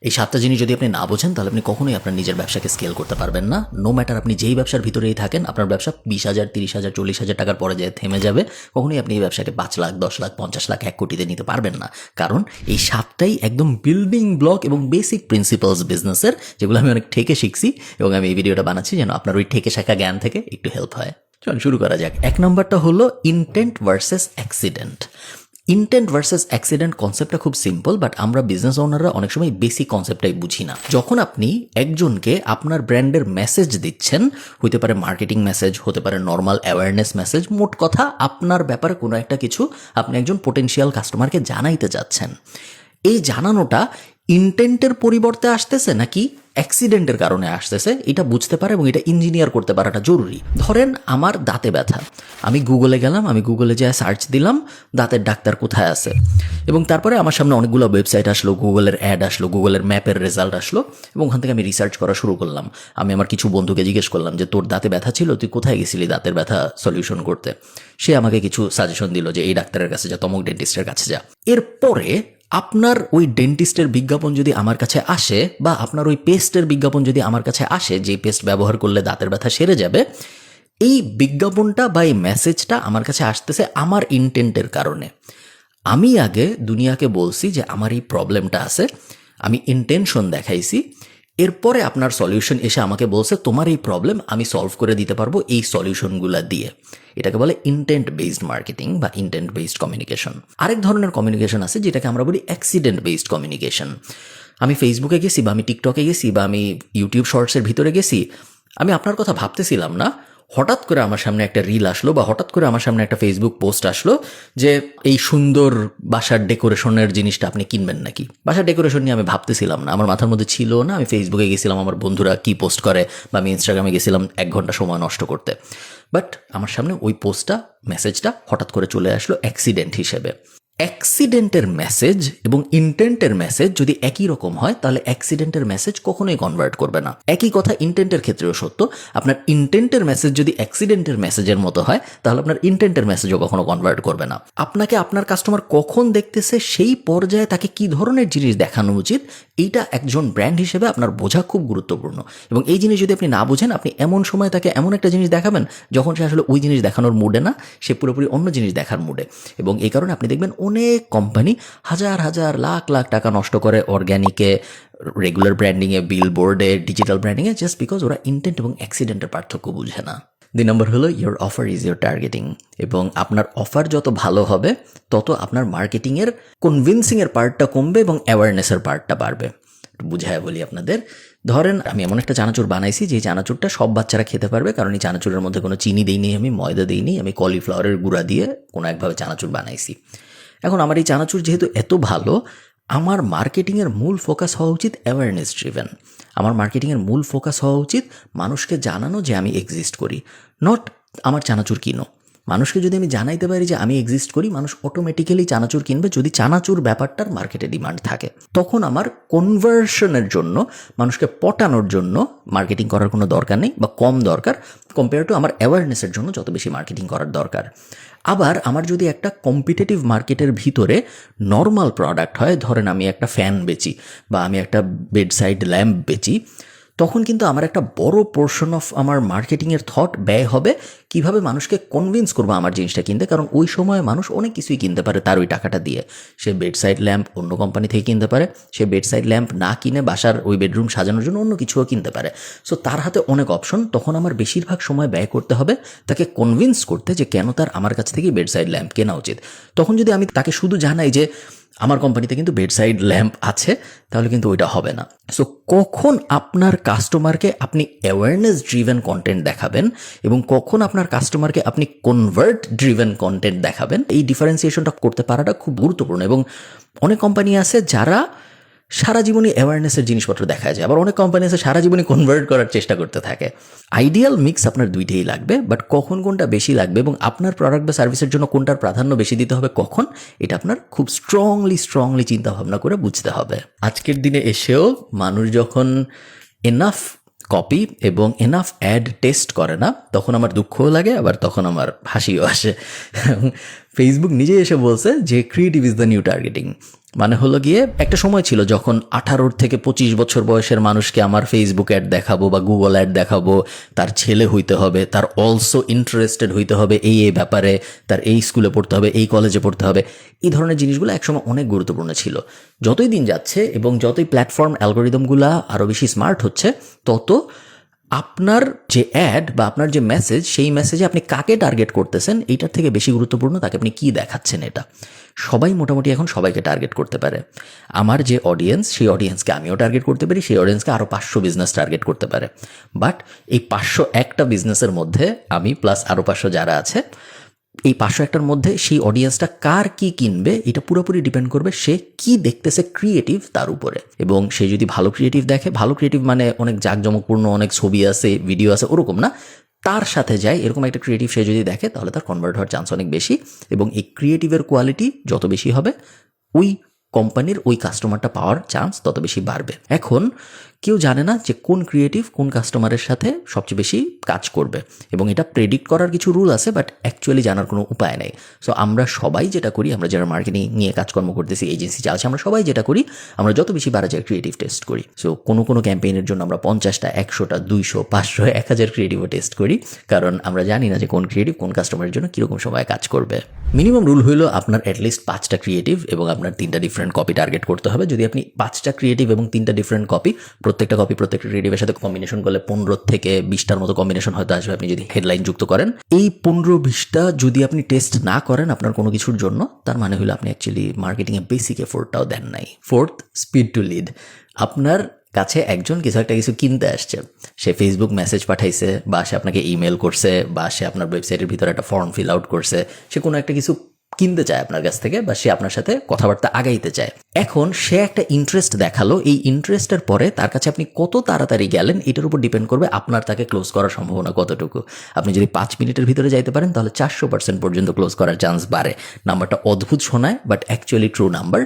এই 7টা জিনিস যদি আপনি না বোঝেন তাহলে আপনি কখনোই আপনার নিজের ব্যবসাকে স্কেল করতে পারবেন না। নো ম্যাটার আপনি যেই ব্যবসার ভিতরেই থাকেন, আপনার ব্যবসা 20,000, 30,000, 40,000 টাকার পরে যায় থেমে যাবে। কখনোই আপনি এই ব্যবসাকে 5 লাখ, 10 লাখ, 50 লাখ, 1 কোটিতে নিতে পারবেন না। কারণ এই 7টাই একদম বিল্ডিং ব্লক এবং বেসিক প্রিন্সিপালস বিজনেসের, যেগুলো আমি অনেক ঠেকে শিখছি এবং আমি এই ভিডিওটা বানাচ্ছি যেন আপনার ওই ঠেকে শেখা জ্ঞান থেকে একটু হেল্প হয়। চল শুরু করা যাক। 1 নম্বরটা হলো intent versus accident. Intent versus accident কনসেপ্টটা খুব সিম্পল, বাট আমরা বিজনেস ওনাররা অনেক সময় বেসিক কনসেপ্টটাই বুঝি না। যখন আপনি একজনকে আপনার ব্র্যান্ডের মেসেজ দিচ্ছেন, হতে পারে মার্কেটিং মেসেজ, হতে পারে নর্মাল অ্যাওয়ারনেস মেসেজ, মোট কথা আপনার ব্যাপারে কোনো একটা কিছু আপনি একজন পোটেনশিয়াল কাস্টমারকে জানাইতে যাচ্ছেন, এই জানানোটা ইনটেন্টের পরিবর্তে আসতেছে নাকি অ্যাক্সিডেন্টের কারণে আসতেছে, এটা বুঝতে পারে এবং এটা ইঞ্জিনিয়ার করতে পারাটা জরুরি। ধরেন আমার দাঁতে ব্যথা, আমি গুগলে গেলাম, আমি গুগলে যেয়ে সার্চ দিলাম দাঁতের ডাক্তার কোথায় আছে, এবং তারপরে আমার সামনে অনেকগুলো ওয়েবসাইট আসলো, গুগলের অ্যাড আসলো, গুগলের ম্যাপের রেজাল্ট আসলো, এবং ওখান থেকে আমি রিসার্চ করা শুরু করলাম। আমি আমার কিছু বন্ধুকে জিজ্ঞেস করলাম যে তোর দাঁতে ব্যথা ছিল, তুই কোথায় গেছিলি দাঁতের ব্যথা সলিউশন করতে। সে আমাকে কিছু সাজেশন দিল যে এই ডাক্তারের কাছে যা, তমক ডেন্টিস্টের কাছে যা। এরপরে আপনার ওই ডেন্টিস্টের বিজ্ঞাপন যদি আমার কাছে আসে, বা আপনার ওই পেস্টের বিজ্ঞাপন যদি আমার কাছে আসে, যে পেস্ট ব্যবহার করলে দাঁতের ব্যথা সেরে যাবে, এই বিজ্ঞাপনটা বা এই মেসেজটা আমার কাছে আসতেছে আমার ইনটেন্টের কারণে। আমি আগে দুনিয়াকে বলছি যে আমার এই প্রবলেমটা আছে, আমি ইন্টেনশন দেখাইছি, এরপরে আপনার সলিউশন এসে আমাকে বলছে তোমার এই প্রবলেম আমি সলভ করে দিতে পারবো এই সলিউশনগুলো দিয়ে। এটাকে বলে ইন্টেন্ট বেসড মার্কেটিং বা ইন্টেন্ট বেসড কমিউনিকেশন। আরেক ধরনের কমিউনিকেশন আছে যেটাকে আমরা বলি অ্যাক্সিডেন্ট বেসড কমিউনিকেশন। আমি ফেসবুকে গেছি, বা আমি টিকটকে গেছি, বা আমি ইউটিউব শর্টসের ভিতরে গেছি, আমি আপনার কথা ভাবতেছিলাম না, হঠাৎ করে আমার সামনে একটা রিল আসলো, বা হঠাৎ করে আমার সামনে একটা ফেসবুক পোস্ট আসলো যে এই সুন্দর বাসার ডেকোরেশনের জিনিসটা আপনি কিনবেন নাকি। বাসার ডেকোরেশন নিয়ে আমি ভাবতেছিলাম না, আমার মাথার মধ্যে ছিল না। আমি ফেসবুকে গেছিলাম আমার বন্ধুরা কি পোস্ট করে, বা আমি ইনস্টাগ্রামে গেছিলাম 1 ঘন্টা সময় নষ্ট করতে, বাট আমার সামনে ওই পোস্টটা, মেসেজটা হঠাৎ করে চলে আসলো অ্যাক্সিডেন্ট হিসেবে। অ্যাক্সিডেন্টের মেসেজ এবং ইন্টেন্টের মেসেজ যদি একই রকম হয়, তাহলে অ্যাক্সিডেন্টের মেসেজ কখনোই কনভার্ট করবে না। একই কথা ইন্টেন্টের ক্ষেত্রেও সত্য। আপনার ইন্টেন্টের মেসেজ যদি অ্যাক্সিডেন্টের মেসেজের মতো হয়, তাহলে আপনার ইন্টেন্টের মেসেজও কখনো কনভার্ট করবে না। আপনাকে আপনার কাস্টমার কখন দেখতেছে, সেই পর্যায়ে তাকে কি ধরনের জিনিস দেখানো উচিত, এইটা একজন ব্র্যান্ড হিসেবে আপনার বোঝা খুব গুরুত্বপূর্ণ। এবং এই জিনিস যদি আপনি না বোঝেন, আপনি এমন সময় তাকে এমন একটা জিনিস দেখাবেন যখন সে আসলে ওই জিনিস দেখানোর মুডে না, সে পুরোপুরি অন্য জিনিস দেখার মুডে। এবং এই কারণে আপনি দেখবেন অনেক কোম্পানি হাজার হাজার লাখ লাখ টাকা নষ্ট করে অর্গ্যানিকে, রেগুলার ব্র্যান্ডিংয়ে, বিলবোর্ডে, ডিজিটাল ব্র্যান্ডিংয়ে, জাস্ট বিকজ ওরা ইন্টেন্ট এবং অ্যাক্সিডেন্টের পার্থক্য বুঝে না। 2 নম্বর হলো your offer is your targeting. এবং আপনার অফার যত ভালো হবে, তত আপনার মার্কেটিংয়ের কনভিন্সিংয়ের পার্টটা কমবে এবং অ্যাওয়ারনেসের পার্টটা বাড়বে। বুঝায় বলি আপনাদের, ধরেন আমি এমন একটা চানাচুর বানাইছি যে চানাচুরটা সব বাচ্চারা খেতে পারবে, কারণ এই চানাচুরের মধ্যে কোনো চিনি দিইনি, আমি ময়দা দিইনি, আমি কলিফ্লাওয়ারের গুঁড়া দিয়ে কোনো একভাবে চানাচুর বানাইছি। এখন আমার এই চানাচুর যেহেতু এত ভালো, আমার মার্কেটিংয়ের মূল ফোকাস হওয়া উচিত অ্যাওয়ারনেস ড্রিভেন। আমার মার্কেটিংয়ের মূল ফোকাস হওয়া উচিত মানুষকে জানানো যে আমি এক্সিস্ট করি, নট আমার চানাচুর কিনো। মানুষকে যদি আমি জানাইতে পারি যে আমি এক্সিস্ট করি, মানুষ অটোমেটিক্যালি চানাচুর কিনবে, যদি চানাচুর ব্যাপারটার মার্কেটে ডিমান্ড থাকে। তখন আমার কনভার্সনের জন্য, মানুষকে পটানোর জন্য মার্কেটিং করার কোনো দরকার নেই, বা কম দরকার কম্পেয়ার টু আমার অ্যাওয়ারনেসের জন্য যত বেশি মার্কেটিং করার দরকার। আবার আমার যদি একটা কম্পিটিটিভ মার্কেটের ভিতরে নর্মাল প্রোডাক্ট হয়, ধরেন আমি একটা ফ্যান বেচি, বা আমি একটা বেডসাইড ল্যাম্প বেচি, তখন কিন্তু আমার একটা বড় পোর্শন অফ আমার মার্কেটিংয়ের থট ব্যয় হবে কিভাবে মানুষকে কনভিন্স করবো আমার জিনিসটা কিনতে। কারণ ওই সময় মানুষ অনেক কিছুই কিনতে পারে তার ওই টাকাটা দিয়ে। সে বেডসাইড ল্যাম্প অন্য কোম্পানি থেকে কিনতে পারে, সে বেডসাইড ল্যাম্প না কিনে বাসার ওই বেডরুম সাজানোর জন্য অন্য কিছুও কিনতে পারে। সো তার হাতে অনেক অপশন। তখন আমার বেশিরভাগ সময় ব্যয় করতে হবে তাকে কনভিন্স করতে যে কেন তার আমার কাছ থেকে বেডসাইড ল্যাম্প কেনা উচিত। তখন যদি আমি তাকে শুধু জানাই যে আমার কোম্পানিতে কিন্তু বেডসাইড ল্যাম্প আছে, তাহলে কিন্তু ওইটা হবে না। সো কখন আপনার কাস্টমারকে আপনি অ্যাওয়ারনেস ড্রিভেন কন্টেন্ট দেখাবেন এবং কখন আপনার কাস্টমারকে আপনি কনভার্ট ড্রিভেন কন্টেন্ট দেখাবেন, এই ডিফারেন্সিয়েশনটা করতে পারাটা খুব গুরুত্বপূর্ণ। এবং অনেক কোম্পানি আছে যারা সারা জীবনই অ্যাওয়ারনেসের জিনিসপত্র দেখা যায়, আবার অনেক কোম্পানি আছে সারা জীবনই কনভার্ট করার চেষ্টা করতে থাকে। আইডিয়াল মিক্স আপনার দুইটাই লাগবে, বাট কখন কোনটা বেশি লাগবে এবং আপনার প্রোডাক্ট বা সার্ভিসের জন্য কোনটার প্রাধান্য বেশি দিতে হবে কখন, এটা আপনার খুব স্ট্রংলি চিন্তা ভাবনা করে বুঝতে হবে। আজকের দিনে এসেও মানুষ যখন এনাফ কপি এবং এনাফ অ্যাড টেস্ট করে না, তখন আমার দুঃখও লাগে, আবার তখন আমার হাসিও আসে। ফেসবুক নিজেই এসে বলছে যে creative is the new targeting. মানে হলো গিয়ে একটা সময় ছিল যখন 18 থেকে 25 বছর বয়সের মানুষকে আমার ফেসবুক অ্যাড দেখাবো বা গুগল অ্যাড দেখাবো, তার ছেলে হইতে হবে, তার অলসো ইন্টারেস্টেড হইতে হবে এই ব্যাপারে, তার এই স্কুলে পড়তে হবে, এই কলেজে পড়তে হবে, এই ধরনের জিনিসগুলো একসময় অনেক গুরুত্বপূর্ণ ছিল। যতই দিন যাচ্ছে এবং যতই প্ল্যাটফর্ম অ্যালগোরিদমগুলো আরও বেশি স্মার্ট হচ্ছে, তত আপনার যে অ্যাড বা আপনার যে মেসেজ, সেই মেসেজে আপনি কাকে টার্গেট করতেছেন এইটার থেকে বেশি গুরুত্বপূর্ণ তাকে আপনি কী দেখাচ্ছেন। এটা সবাই মোটামুটি এখন সবাইকে টার্গেট করতে পারে। আমার যে অডিয়েন্স, সেই অডিয়েন্সকে আমিও টার্গেট করতে পারি, সেই অডিয়েন্সকে আরও 500 বিজনেস টার্গেট করতে পারে। বাট এই 501টা বিজনেসের মধ্যে আমি প্লাস আরও 500 যারা আছে, এই 501টার মধ্যে সেই অডিয়েন্সটা কার কি কিনবে এটা পুরোপুরি ডিপেন্ড করবে সে কি দেখতেছে ক্রিয়েটিভ তার উপরে। এবং সে যদি ভালো ক্রিয়েটিভ দেখে, ভালো ক্রিয়েটিভ মানে অনেক জাঁকজমকপূর্ণ, অনেক ছবি আছে, ভিডিও আছে, ওরকম না, তার সাথে যায় এরকম একটা ক্রিয়েটিভ সে যদি দেখে, তাহলে তার কনভার্ট হওয়ার চান্স অনেক বেশি। এবং এই ক্রিয়েটিভের কোয়ালিটি যত বেশি হবে, ওই কোম্পানির ওই কাস্টমারটা পাওয়ার চান্স তত বেশি বাড়বে। এখন কেউ জানে না যে কোন ক্রিয়েটিভ কোন কাস্টমারের সাথে সবচেয়ে বেশি কাজ করবে, এবং এটা প্রেডিক্ট করার কিছু রুল আছে, বাট অ্যাকচুয়ালি জানার কোনো উপায় নেই। সো আমরা সবাই যেটা করি, আমরা যারা মার্কেটিং নিয়ে কাজকর্ম করতেছি, এজেন্সি চালাচ্ছি, আমরা সবাই যেটা করি, আমরা যত বেশি পারা যায় ক্রিয়েটিভ টেস্ট করি। সো কোনো ক্যাম্পেইনের জন্য আমরা 50টা, 100টা, 200, 500, 1000 ক্রিয়েটিভও টেস্ট করি, কারণ আমরা জানি না যে কোন ক্রিয়েটিভ কোন কাস্টমারের জন্য কীরকম সময় কাজ করবে। মিনিমাম রুল হইলো আপনার অ্যাটলিস্ট 5টা ক্রিয়েটিভ এবং আপনার 3টা ডিফারেন্ট কপি টার্গেট করতে হবে। যদি আপনি 5টা ক্রিয়েটিভ এবং 3টা ডিফারেন্ট কপি, প্রত্যেকটা ক্রিয়েটিভের সাথে কম্বিনেশন করলে 15 থেকে 20টার মতো কম্বিনেশন হয়তো আসবে, আপনি যদি হেডলাইন যুক্ত করেন। এই 15-20টা যদি আপনি টেস্ট না করেন আপনার কোনো কিছুর জন্য, তার মানে হলো আপনি অ্যাকচুয়ালি মার্কেটিংয়ে বেসিক এফোর্টটাও দেন নাই। 4th, speed to lead. আপনার কাছে একজন কিছু কিনতে আসছে, সে ফেসবুক মেসেজ পাঠাইছে, বা সে আপনাকে ইমেল করছে, বা সে আপনার ওয়েবসাইটের ভিতরে একটা ফর্ম ফিল আউট করছে, সে কোনো একটা কিছু কিনতে চায় আপনার কাছ থেকে, বা সে আপনার সাথে কথাবার্তা আগাইতে চায়। এখন সে একটা ইন্টারেস্ট দেখালো, এই ইন্টারেস্টের পরে তার কাছে আপনি কত তাড়াতাড়ি গেলেন এটার উপর ডিপেন্ড করবে আপনার তাকে ক্লোজ করার সম্ভাবনা কতটুকু। আপনি যদি 5 মিনিটের ভিতরে যাইতে পারেন, তাহলে 400% পর্যন্ত ক্লোজ করার চান্স বাড়ে। নাম্বারটা অদ্ভুত শোনায়, বাট অ্যাকচুয়ালি ট্রু নাম্বার।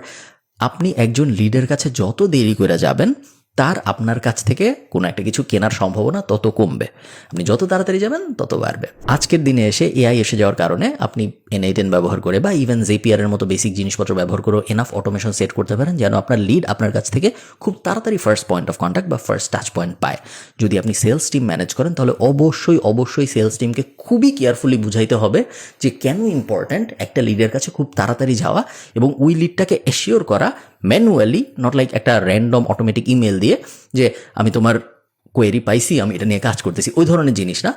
আপনি একজন লিডের কাছে যত দেরি করে যাবেন, তার আপনার কাছ থেকে কোনো একটা কিছু কেনার সম্ভাবনা তত কমবে। আপনি যত তাড়াতাড়ি যাবেন তত বাড়বে। আজকের দিনে এসে এআই এসে যাওয়ার কারণে আপনি N8N ব্যবহার করে বা ইভেন Zapier এর মতো বেসিক জিনিসপত্র ব্যবহার করে এনাফ অটোমেশন সেট করতে পারেন যেন আপনার লিড আপনার কাছ থেকে খুব তাড়াতাড়ি ফার্স্ট পয়েন্ট অফ কন্ট্যাক্ট বা ফার্স্ট টাচ পয়েন্ট পায়। যদি আপনি সেলস টিম ম্যানেজ করেন, তাহলে অবশ্যই সেলস টিমকে খুবই কেয়ারফুলি বুঝাইতে হবে যে কেন ইম্পর্ট্যান্ট একটা লিডের কাছে খুব তাড়াতাড়ি যাওয়া, এবং ওই লিডটাকে এশিওর করা ম্যানুয়ালি, নট লাইক একটা র্যান্ডম অটোমেটিক ইমেল দিয়ে যে আমি তোমার কোয়েরি পাইছি, আমি এটা নিয়ে কাজ করতেছি, ওই ধরনের জিনিস না।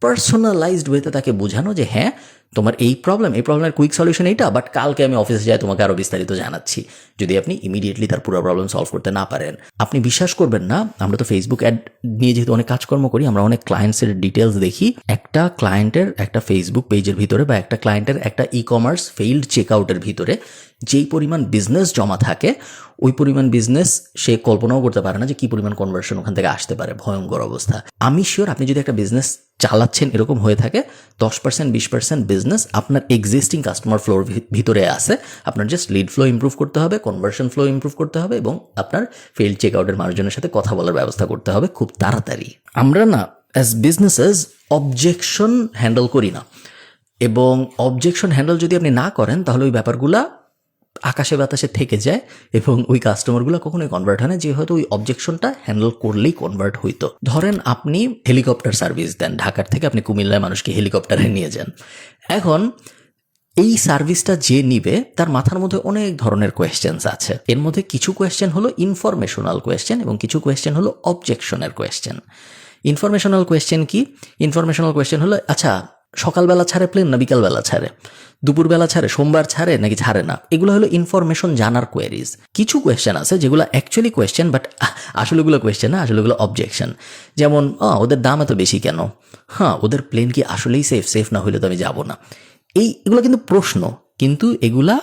পার্সোনালাইজড ওয়েতে তাকে বোঝানো যে হ্যাঁ তোমার এই প্রবলেমের কুইক সলিউশন এইটা, বাট কালকে আমি অফিসে যাই তোমাকে আরও বিস্তারিত জানাচ্ছি। যদি আপনি ইমিডিয়েটলি তার পুরো প্রবলেম সলভ করতে না পারেন, আপনি বিশ্বাস করবেন না, আমরা তো ফেসবুক অ্যাড নিয়ে যেহেতু অনেক কাজকর্ম করি, আমরা অনেক ক্লায়েন্টসের ডিটেলস দেখি। একটা ক্লায়েন্টের একটা ফেসবুক পেজের ভিতরে বা একটা ক্লায়েন্টের একটা ই-কমার্স ফেইল্ড চেকআউটের ভিতরে যেই পরিমাণ বিজনেস জমা থাকে, ওই পরিমাণ বিজনেস সে কল্পনাও করতে পারে না যে কি পরিমাণ কনভার্সন ওখান থেকে আসতে পারে। ভয়ঙ্কর অবস্থা। আমি শিওর আপনি যদি একটা বিজনেস চালাচ্ছেন এরকম হয়ে থাকে, 10% 20% বিজনেস আপনার এক্সিস্টিং কাস্টমার ফ্লোর ভিতরে আছে। আপনার জাস্ট লিড ফ্লো ইমপ্রুভ করতে হবে, কনভার্সন ফ্লো ইমপ্রুভ করতে হবে, এবং আপনার ফেইল্ড চেকআউটের মানুষজনের সাথে কথা বলার ব্যবস্থা করতে হবে খুব তাড়াতাড়ি। আমরা না অ্যাজ বিজনেসেস অবজেকশন হ্যান্ডেল করি না, এবং অবজেকশন হ্যান্ডেল যদি আপনি না করেন, তাহলে ওই ব্যাপারগুলা আকাশে বাতাসে থেকে যায়, এবং ওই কাস্টমারগুলো কখনোই কনভার্ট হয় না, যে হয়তো ওই অবজেকশনটা হ্যান্ডেল করলেই কনভার্ট হইতো। ধরেন আপনি হেলিকপ্টার সার্ভিস দেন, ঢাকার থেকে আপনি কুমিল্লায় মানুষকে হেলিকপ্টারে নিয়ে যান। এখন এই সার্ভিসটা যে নিবে তার মাথার মধ্যে অনেক ধরনের কোয়েশ্চেন্স আছে। এর মধ্যে কিছু কোয়েশ্চেন হলো ইনফরমেশনাল কোয়েশ্চেন এবং কিছু কোয়েশ্চেন হলো অবজেকশনের কোয়েশ্চেন। ইনফরমেশনাল কোয়েশ্চেন কি? ইনফরমেশনাল কোয়েশ্চেন হলো আচ্ছা সকালবেলা ছাড়ে প্লেন না বিকালবেলা ছাড়ে, দুপুরবেলা ছাড়ে, সোমবার ছাড়ে নাকি ছাড়ে না, এগুলো হলো ইনফরমেশন জানার কোয়েরিজ। কিছু কোয়েশ্চেন আছে যেগুলো অ্যাকচুয়ালি কোয়েশ্চেন, বাট আসলে এগুলো কোয়েশ্চেন না, আসলে এগুলো অবজেকশন। যেমন ওদের দাম এত বেশি কেন, ওদের প্লেন কি আসলেই সেফ না হইলে তো আমি যাব না। এগুলো কিন্তু প্রশ্ন, কিন্তু এগুলা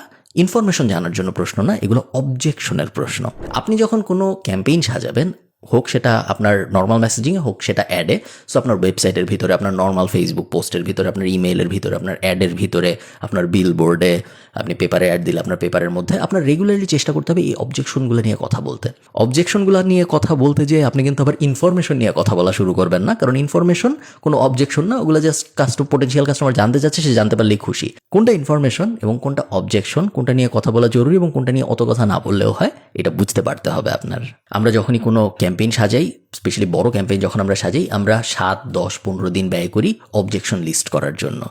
ইনফরমেশন জানার জন্য প্রশ্ন না, এগুলো অবজেকশনের প্রশ্ন। আপনি যখন কোনো ক্যাম্পেইন সাজাবেন, হোক সেটা আপনার নর্মাল মেসেজিংয়ে, হোক সেটা অ্যাডে। সো আপনার ওয়েবসাইটের ভিতরে, আপনার নর্মাল ফেসবুক পোস্টের ভিতরে, আপনার ইমেইলের ভিতরে, আপনার অ্যাডের ভিতরে, আপনার বিলবোর্ডে, আপনি পেপারে অ্যাড দিলে আপনার পেপারের মধ্যে আপনার রেগুলারলি চেষ্টা করতে হবে এই অবজেকশনগুলো নিয়ে কথা বলতে। অবজেকশনগুলো নিয়ে কথা বলতে যে আপনি কিন্তু আবার ইনফরমেশন নিয়ে কথা বলা শুরু করবেন না, কারণ ইনফরমেশন কোনো অবজেকশন না, ওগুলো জাস্ট পোটেনশিয়াল কাস্টমার জানতে চাচ্ছে, সে জানতে পারলেই খুশি। কোনটা ইনফরমেশন এবং কোনটা অবজেকশন, কোনটা নিয়ে কথা বলা জরুরি এবং কোনটা নিয়ে অত কথা না বললেও হয়, এটা বুঝতে পারতে হবে আপনার। আমরা যখনই কোনো ক্যাম্পেইন সাজাই, স্পেশালি বড় ক্যাম্পেইন যখন আমরা সাজাই, আমরা 7, 10, 15 দিন ব্যয় করি অবজেকশন লিস্ট করার জন্য,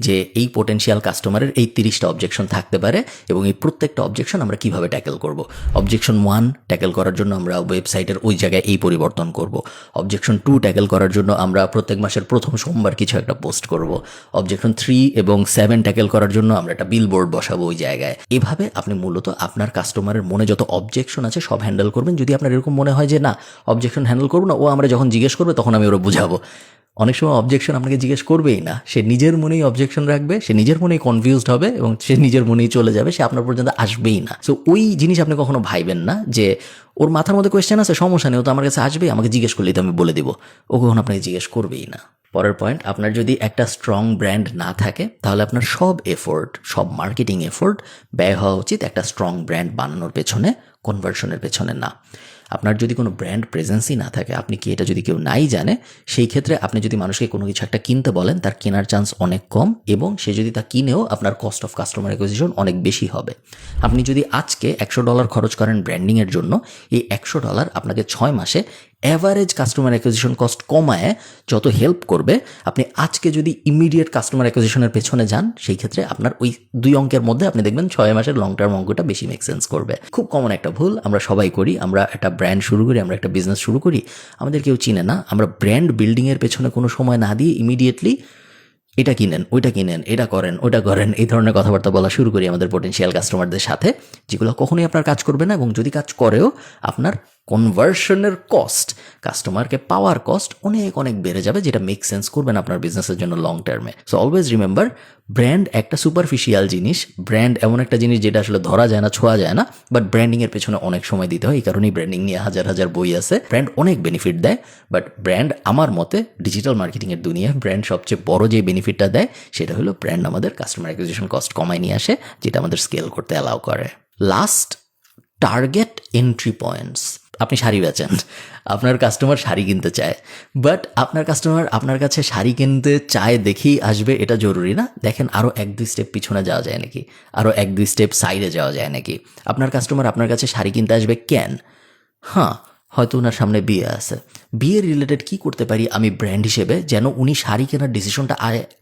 যে এই পোটেনশিয়াল কাস্টমারের এই 30টা অবজেকশন থাকতে পারে এবং এই প্রত্যেকটা অবজেকশন আমরা কিভাবে ট্যাকেল করব। অবজেকশন 1 ট্যাকেল করার জন্য আমরা ওয়েবসাইটের ওই জায়গায় এই পরিবর্তন করব। অবজেকশন 2 ট্যাকেল করার জন্য আমরা প্রত্যেক মাসের প্রথম সোমবার কিছু একটা পোস্ট করব। অবজেকশন 3 এবং 7 ট্যাকেল করার জন্য আমরা একটা বিলবোর্ড বসাবো ওই জায়গায়। এভাবে আপনি মূলত আপনার কাস্টমারের মনে যত অবজেকশন আছে সব হ্যান্ডেল করবেন। যদি আপনার এরকম মনে হয় যে না, অবজেকশন হ্যান্ডেল করবো না, ও আমরা যখন জিজ্ঞেস করবে তখন আমি ওরা বুঝাবো, অনেক সময় অবজেকশন আপনাকে জিজ্ঞেস করবেই না, সে নিজের মনেই অবজেকশন রাখবে, সে নিজের মনেই কনফিউজড হবে এবং সে নিজের মনেই চলে যাবে, সে আপনার পর্যন্ত আসবেই না। সো ওই জিনিস আপনি কখনো ভাইবেন না যে ওর মাথার মধ্যে কোয়েশ্চেন আছে, সমস্যা নেই, ও তো আমার কাছে আসবেই, আমাকে জিজ্ঞেস করলেই তো আমি বলে দিব। ও কখনো আপনাকে জিজ্ঞেস করবেই না। পরের পয়েন্ট, আপনার যদি একটা স্ট্রং ব্র্যান্ড না থাকে তাহলে আপনার সব এফোর্ট, সব মার্কেটিং এফোর্ট ব্যয় হওয়া উচিত একটা স্ট্রং ব্র্যান্ড বানানোর পেছনে, কনভার্সনের পেছনে না। আপনার যদি কোনো ব্র্যান্ড প্রেজেন্সই না থাকে, আপনি কি এটা যদি কেউ নাই জানে, সেই ক্ষেত্রে আপনি যদি মানুষকে কোনো কিছু একটা কিনতে বলেন, তার কেনার চান্স অনেক কম এবং সে যদি তা কিনেও আপনার কস্ট অফ কাস্টমার অ্যাকুইজিশন অনেক বেশি হবে। আপনি যদি আজকে $100 খরচ করেন ব্র্যান্ডিংয়ের জন্য, এই $100 আপনাকে 6 মাসে অ্যাভারেজ কাস্টমার অ্যাকুইজিশন কস্ট কমায় যত হেল্প করবে, আপনি আজকে যদি ইমিডিয়েট কাস্টমার অ্যাকুইজিশনের পেছনে যান, সেই ক্ষেত্রে আপনার ওই 2 অঙ্কের মধ্যে আপনি দেখবেন 6 মাসের লং টার্ম অঙ্কটা বেশি মেক সেন্স করবে। খুব কমন একটা ভুল আমরা সবাই করি, আমরা একটা ব্র্যান্ড শুরু করি, আমরা একটা বিজনেস শুরু করি, আমাদের কেউ চিনে না, আমরা ব্র্যান্ড বিল্ডিংয়ের পেছনে কোনো সময় না দিয়ে ইমিডিয়েটলি এটা কিনেন, ওইটা কিনেন, এটা করেন, ওইটা করেন, এই ধরনের কথাবার্তা বলা শুরু করি আমাদের পোটেনশিয়াল কাস্টমারদের সাথে, যেগুলো কখনোই আপনার কাজ করবে না এবং যদি কাজ করেও আপনার কনভার্সনের কস্ট, কাস্টমারকে পাওয়ার কস্ট অনেক অনেক বেড়ে যাবে, যেটা মেক সেন্স করবে না আপনার বিজনেসের জন্য লং টার্মে। সো অলওয়েজ রিমেম্বার, ব্র্যান্ড একটা সুপারফিশিয়াল জিনিস, ব্র্যান্ড এমন একটা জিনিস যেটা আসলে ধরা যায় না, ছোঁয়া যায় না, বাট ব্র্যান্ডিংয়ের পেছনে অনেক সময় দিতে হয়। এই কারণেই ব্র্যান্ডিং নিয়ে হাজার হাজার বই আছে। ব্র্যান্ড অনেক বেনিফিট দেয়, বাট ব্র্যান্ড আমার মতে ডিজিটাল মার্কেটিংয়ের দুনিয়ায় ব্র্যান্ড সবচেয়ে বড় যে বেনিফিটটা দেয় সেটা হলো ব্র্যান্ড আমাদের কাস্টমার অ্যাকুইজিশন কস্ট কমায় নিয়ে আসে, যেটা আমাদের স্কেল করতে অ্যালাউ করে। Last, target entry points. আপনি শাড়ি বেচেন, আপনার কাস্টমার শাড়ি কিনতে চায়, বাট আপনার কাস্টমার আপনার কাছে শাড়ি কিনতে চায় দেখেই আসবে এটা জরুরি না। দেখেন আরও 1-2 স্টেপ পিছনে যাওয়া যায় নাকি, আরও 1-2 স্টেপ সাইডে যাওয়া যায় নাকি। আপনার কাস্টমার আপনার কাছে শাড়ি কিনতে আসবে কেন? হ্যাঁ, হয়তো ওনার সামনে বিয়ে আছে, বিয়ে রিলেটেড কি করতে পারি আমি ব্র্যান্ড হিসেবে যেন উনি শাড়ি কেনার ডিসিশনটা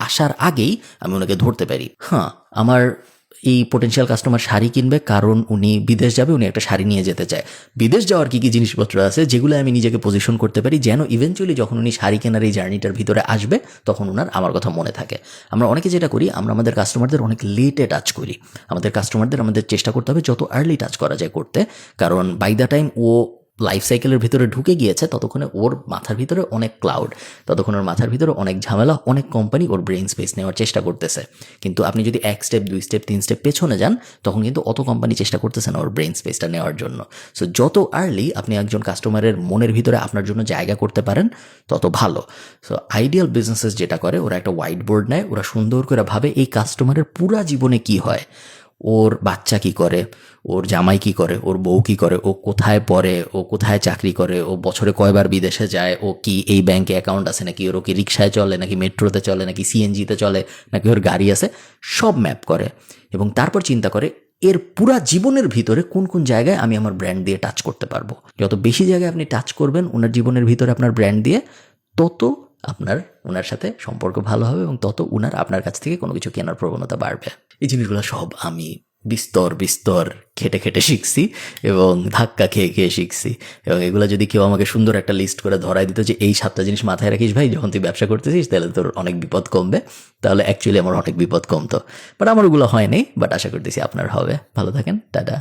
আসার আগেই আমি ওনাকে ধরতে পারি। হ্যাঁ, আমার এই পোটেনশিয়াল কাস্টমার শাড়ি কিনবে কারণ উনি বিদেশ যাবে, উনি একটা শাড়ি নিয়ে যেতে চায়। বিদেশ যাওয়ার কী কী জিনিসপত্র আছে যেগুলো আমি নিজেকে পজিশন করতে পারি যেন ইভেনচুয়ালি যখন উনি শাড়ি কেনার এই জার্নিটার ভিতরে আসবে তখন ওনার আমার কথা মনে থাকে। আমরা অনেকে যেটা করি, আমরা আমাদের কাস্টমারদের অনেক লেটে টাচ করি। আমাদের কাস্টমারদের আমাদের চেষ্টা করতে হবে যত আর্লি টাচ করা যায় করতে, কারণ বাই দ্য টাইম ও লাইফ সাইকেলের ভিতরে ঢুকে গিয়েছে ততক্ষণে ওর মাথার ভিতরে অনেক ক্লাউড, ততক্ষণ ওর মাথার ভিতরে অনেক ঝামেলা, অনেক কোম্পানি ওর ব্রেন স্পেস নেওয়ার চেষ্টা করতেছে। কিন্তু আপনি যদি 1 স্টেপ 2 স্টেপ 3 স্টেপ পেছনে যান তখন কিন্তু অত কোম্পানি চেষ্টা করতেছে না ওর ব্রেন স্পেসটা নেওয়ার জন্য। সো যত আর্লি আপনি একজন কাস্টমারের মনের ভিতরে আপনার জন্য জায়গা করতে পারেন তত ভালো। সো আইডিয়াল বিজনেসেস যেটা করে, ওরা একটা হোয়াইট বোর্ড নেয়, ওরা সুন্দর করে ভাবে এই কাস্টমারের পুরা জীবনে কি হয়, ওর বাচ্চা কি করে, ওর জামাই কি করে, ওর বউ কি করে, ও কোথায় পড়ে, ও কোথায় চাকরি করে, ও বছরে কয়বার বিদেশে যায়, ও কি এই ব্যাংকে অ্যাকাউন্ট আছে নাকি, ওর কি রিক্সায় চলে নাকি মেট্রোতে চলে নাকি সিএনজিতে চলে নাকি ওর গাড়ি আছে, সব ম্যাপ করে এবং তারপর চিন্তা করে এর পুরা জীবনের ভিতরে কোন কোন জায়গায় আমি আমার ব্র্যান্ড দিয়ে টাচ করতে পারবো। যত বেশি জায়গায় আপনি টাচ করবেন ওনার জীবনের ভিতরে আপনার ব্র্যান্ড দিয়ে, তত আপনার ওনার সাথে সম্পর্ক ভালো হবে এবং তত ওনার আপনার কাছ থেকে কোনো কিছু কেনার প্রবণতা বাড়বে। এই জিনিসগুলো সব আমি বিস্তর বিস্তর খেটে খেটে শিখছি এবং ধাক্কা খেয়ে খেয়ে শিখছি। এবং এগুলো যদি কেউ আমাকে সুন্দর একটা লিস্ট করে ধরাই দিত যে এই 7টা জিনিস মাথায় রাখিস ভাই যখন তুই ব্যবসা করতেছিস, তাহলে তোর অনেক বিপদ কমবে, তাহলে অ্যাকচুয়ালি আমার অনেক বিপদ কমতো। বাট আমার ওগুলো হয়নি, বাট আশা করতেছি আপনার হবে। ভালো থাকেন, টাটা।